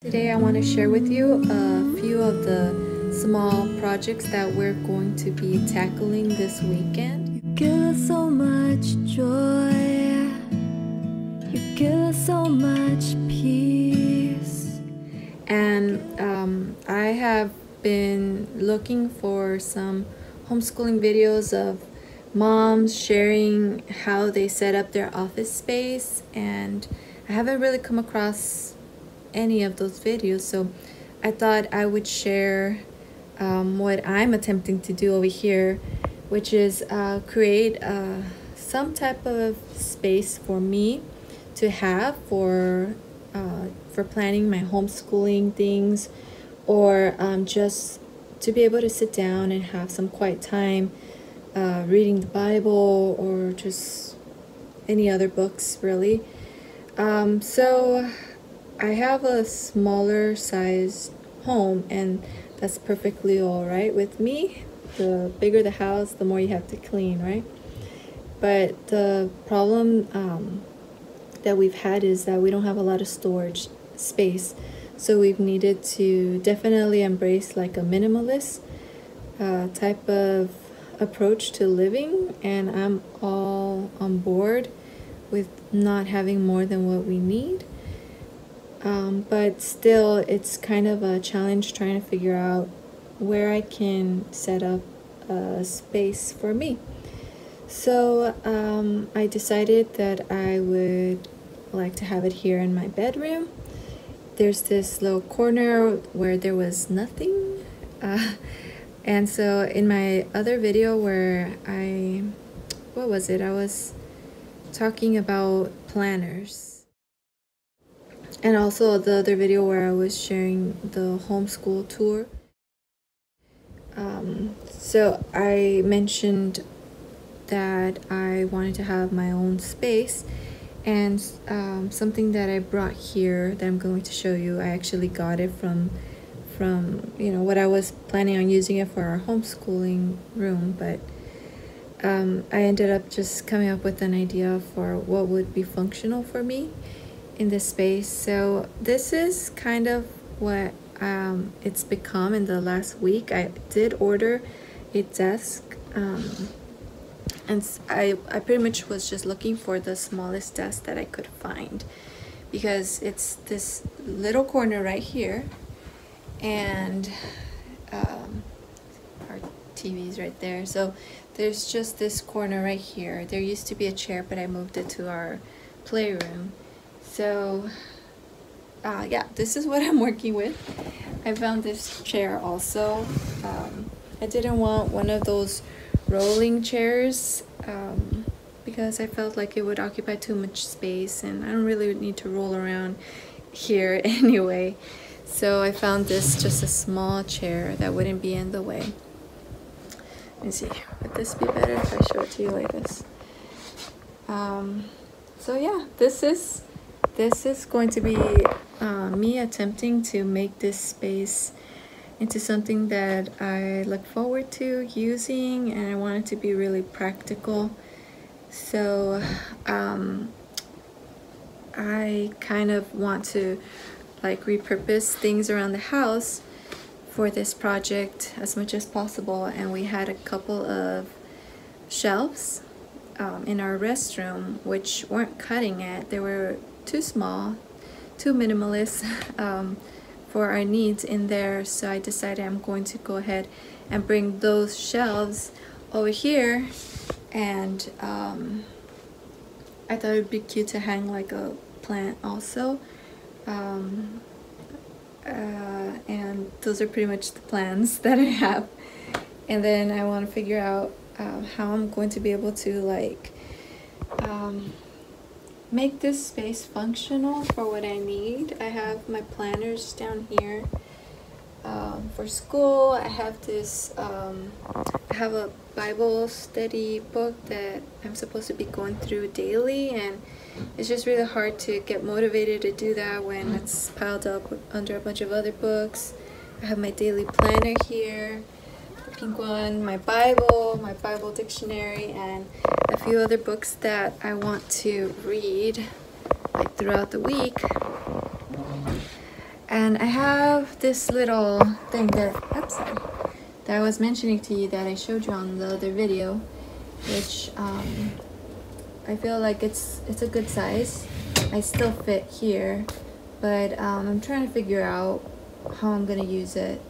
Today I want to share with you a few of the small projects that we're going to be tackling this weekend. You give us so much joy, you give us so much peace. And I have been looking for some homeschooling videos of moms sharing how they set up their office space, and I haven't really come across any of those videos, so I thought I would share what I'm attempting to do over here, which is create some type of space for me to have for planning my homeschooling things, or just to be able to sit down and have some quiet time reading the Bible or just any other books really. So I have a smaller size home, and that's perfectly all right with me. The bigger the house, the more you have to clean, right? But the problem that we've had is that we don't have a lot of storage space. So we've needed to definitely embrace like a minimalist type of approach to living, and I'm all on board with not having more than what we need. But still, it's kind of a challenge trying to figure out where I can set up a space for me. So I decided that I would like to have it here in my bedroom. There's this little corner where there was nothing. And so in my other video where I was talking about planners. And also the other video where I was sharing the homeschool tour. So I mentioned that I wanted to have my own space, and something that I brought here that I'm going to show you, I actually got it from what I was planning on using it for our homeschooling room, but I ended up just coming up with an idea for what would be functional for me in this space. So this is kind of what it's become in the last week. I did order a desk, and I pretty much was just looking for the smallest desk that I could find, because it's this little corner right here, and our TV's right there. So there's just this corner right here. There used to be a chair, but I moved it to our playroom. So yeah, this is what I'm working with. I found this chair also. I didn't want one of those rolling chairs because I felt like it would occupy too much space, and I don't really need to roll around here anyway. So I found this, just a small chair that wouldn't be in the way. Let me see, would this be better if I show it to you like this? So yeah, this is going to be me attempting to make this space into something that I look forward to using, and I want it to be really practical. So I kind of want to like repurpose things around the house for this project as much as possible, and we had a couple of shelves in our restroom which weren't cutting it. They were too small, too minimalist for our needs in there. So I decided I'm going to go ahead and bring those shelves over here, and I thought it would be cute to hang like a plant also. And those are pretty much the plans that I have. And then I want to figure out how I'm going to be able to like make this space functional for what I need. I have my planners down here for school. I have this I have a Bible study book that I'm supposed to be going through daily, and it's just really hard to get motivated to do that when it's piled up under a bunch of other books. I have my daily planner here, the pink one, my Bible dictionary, and a few other books that I want to read like throughout the week. And I have this little thing that, oops, sorry, that I was mentioning to you that I showed you on the other video, which I feel like it's a good size. I still fit here, but I'm trying to figure out how I'm gonna use it.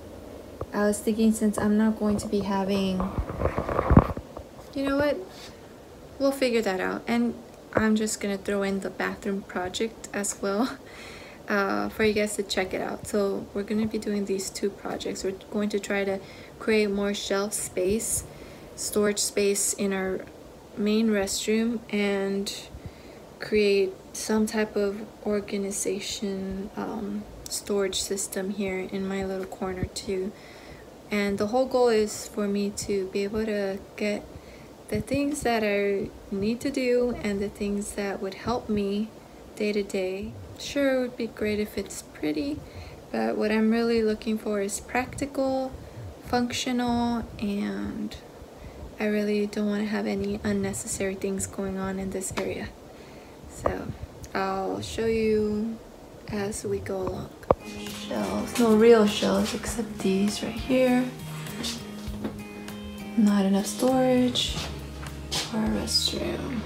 I was thinking, since I'm not going to be having, you know what, we'll figure that out. And I'm just gonna throw in the bathroom project as well for you guys to check it out. So we're gonna be doing these two projects. We're going to try to create more shelf space, storage space in our main restroom, and create some type of organization storage system here in my little corner too. And the whole goal is for me to be able to get the things that I need to do and the things that would help me day to day. Sure, it would be great if it's pretty, but what I'm really looking for is practical, functional, and I really don't want to have any unnecessary things going on in this area. So I'll show you as we go along. Shelves, no real shelves except these right here. Not enough storage for a restroom.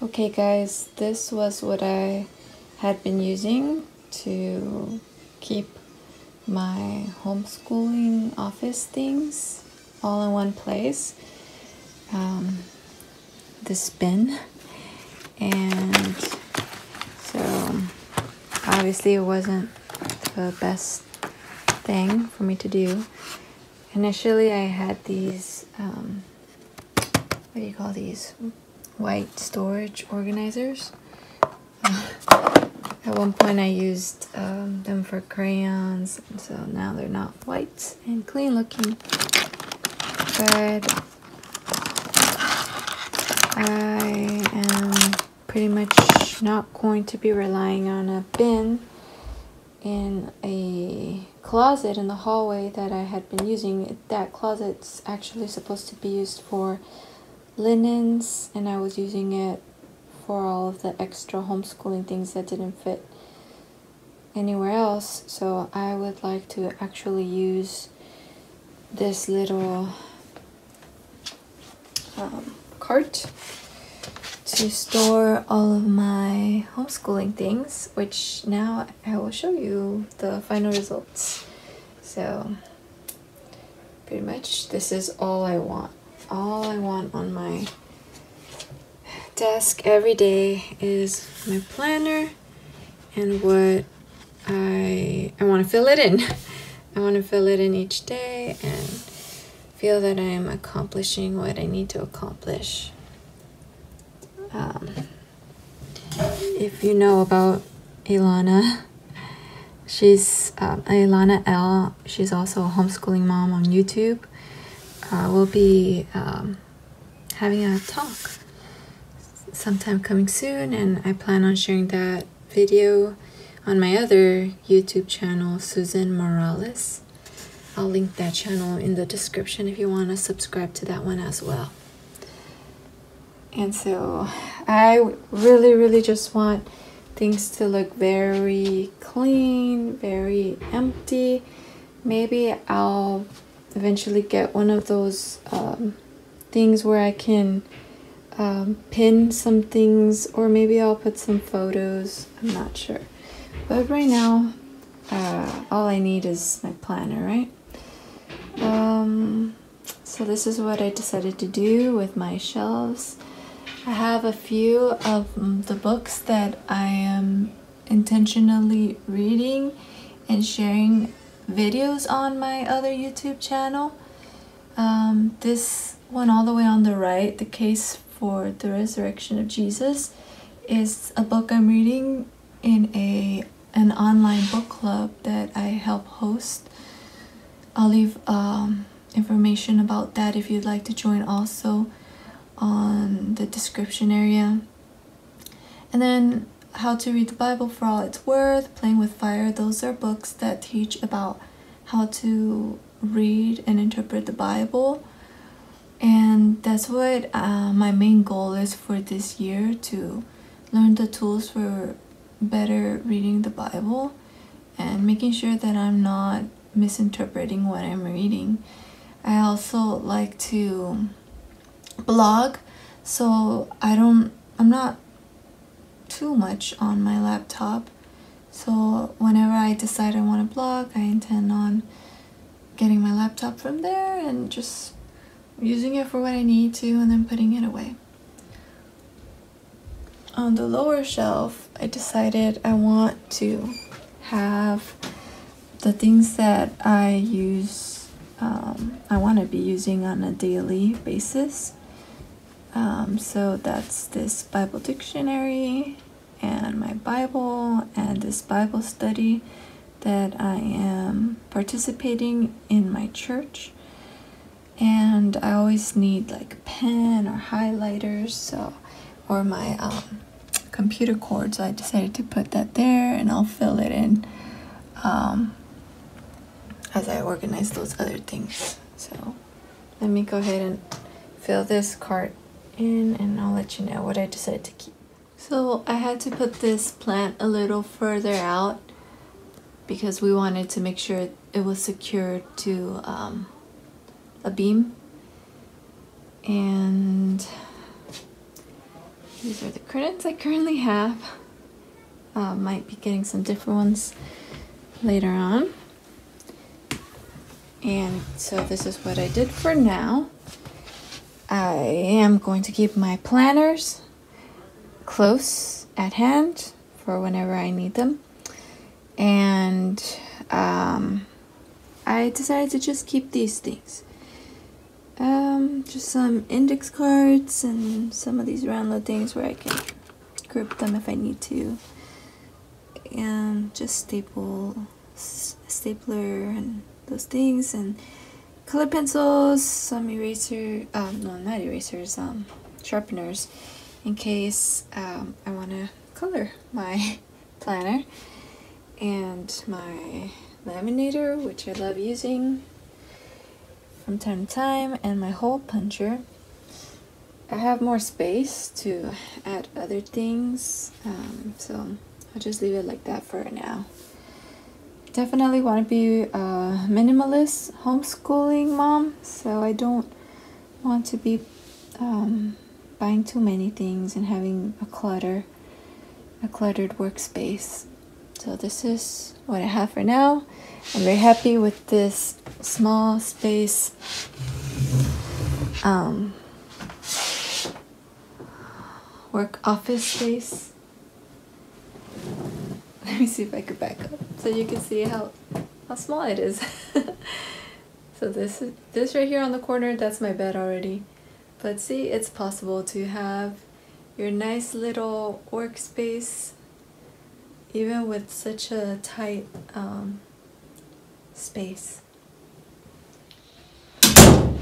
Okay guys, this was what I had been using to keep my homeschooling office things all in one place. This bin, and so obviously it wasn't the best thing for me to do. Initially I had these, what do you call these? White storage organizers. At one point I used them for crayons, and so now they're not white and clean looking, but I am pretty much not going to be relying on a bin in a closet in the hallway that I had been using. That closet's actually supposed to be used for linens, and I was using it for all of the extra homeschooling things that didn't fit anywhere else. So I would like to actually use this little cart to store all of my homeschooling things, which now I will show you the final results. So pretty much this is all I want. All I want on my desk every day is my planner and what I want to fill it in. I want to fill it in each day and feel that I am accomplishing what I need to accomplish. If you know about Ilana, she's Ilana L. She's also a homeschooling mom on YouTube. We'll be having a talk sometime coming soon, and I plan on sharing that video on my other YouTube channel, Susan Morales. I'll link that channel in the description if you want to subscribe to that one as well. And so I really just want things to look very clean, very empty. Maybe I'll eventually get one of those things where I can pin some things, or maybe I'll put some photos. I'm not sure, but right now all I need is my planner, right? So this is what I decided to do with my shelves. I have a few of the books that I am intentionally reading and sharing videos on my other YouTube channel. This one all the way on the right, The Case for the Resurrection of Jesus, is a book I'm reading in an online book club that I help host. I'll leave information about that if you'd like to join also on the description area. And then How to Read the Bible for All It's Worth, Playing with Fire, those are books that teach about how to read and interpret the Bible. And that's what my main goal is for this year, to learn the tools for better reading the Bible and making sure that I'm not misinterpreting what I'm reading. I also like to blog, so I'm not too much on my laptop. So whenever I decide I want to blog, I intend on getting my laptop from there and just using it for what I need to and then putting it away. On the lower shelf, I decided I want to have the things that I use, I want to be using on a daily basis. So that's this Bible dictionary and my Bible and this Bible study that I am participating in my church. And I always need like a pen or highlighters, or my computer cord, so I decided to put that there, and I'll fill it in as I organize those other things. So let me go ahead and fill this cart in, and I'll let you know what I decided to keep. So I had to put this plant a little further out because we wanted to make sure it was secured to a beam. And these are the curtains I currently have. Might be getting some different ones later on. And so this is what I did for now. I am going to keep my planners close at hand for whenever I need them. And I decided to just keep these things. Just some index cards and some of these round little things where I can grip them if I need to. And just stapler and those things, and color pencils, some sharpeners in case I want to color my planner, and my laminator, which I love using from time to time, and my hole puncher. I have more space to add other things, so I'll just leave it like that for now. Definitely want to be a minimalist homeschooling mom, so I don't want to be buying too many things and having a cluttered workspace. So this is what I have for now. I'm very happy with this small space work office space. Let me see if I could back up so you can see how small it is. So this right here on the corner, that's my bed already. But see, it's possible to have your nice little workspace even with such a tight space.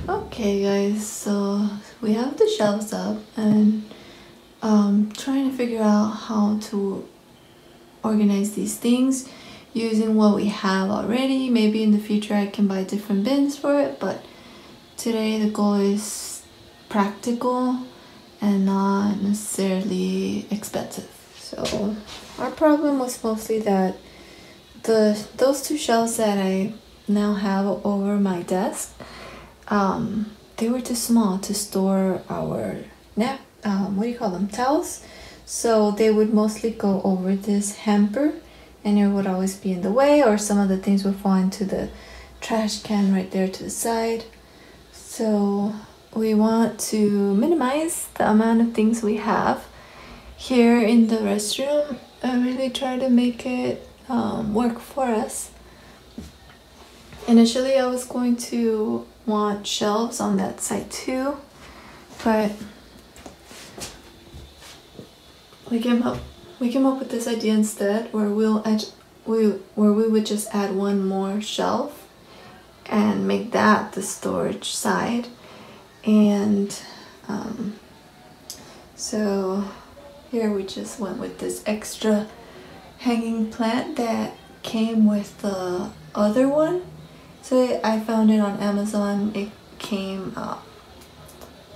Okay guys, so we have the shelves up, and trying to figure out how to organize these things using what we have already. Maybe in the future I can buy different bins for it, but today the goal is practical and not necessarily expensive. So our problem was mostly that those two shelves that I now have over my desk, they were too small to store our towels. So they would mostly go over this hamper, and it would always be in the way, or some of the things would fall into the trash can right there to the side. So we want to minimize the amount of things we have here in the restroom and really try to make it work for us. Initially I was going to want shelves on that side too, but we came up with this idea instead where we would just add one more shelf and make that the storage side. And so here we just went with this extra hanging plant that came with the other one. So I found it on Amazon. It came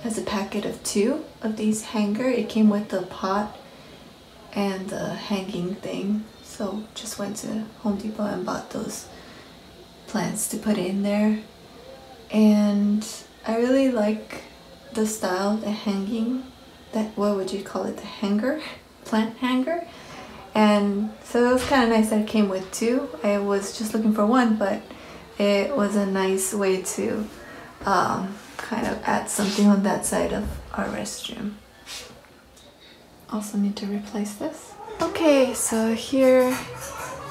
as a packet of 2 of these hanger. It came with the pot and the hanging thing. So just went to Home Depot and bought those plants to put in there. And I really like the style, the hanging, that, what would you call it, the hanger, plant hanger. And so it was kind of nice that it came with 2. I was just looking for 1, but it was a nice way to kind of add something on that side of our restroom. Also need to replace this. Okay, so here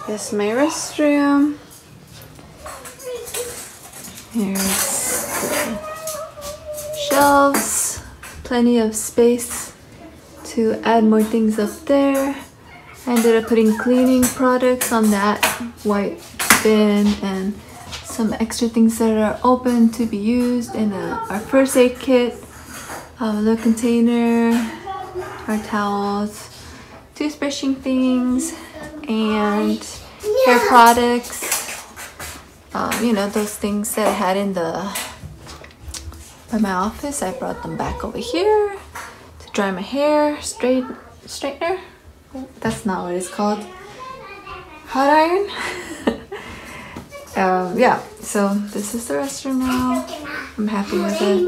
is my restroom. Here's the shelves, plenty of space to add more things up there. I ended up putting cleaning products on that white bin and some extra things that are open to be used in our first aid kit, the container, our towels, toothbrushing things, and hair products. You know, those things that I had in my office. I brought them back over here to dry my hair. Straightener. That's not what it's called. Hot iron. Yeah, so this is the restroom now. I'm happy with it.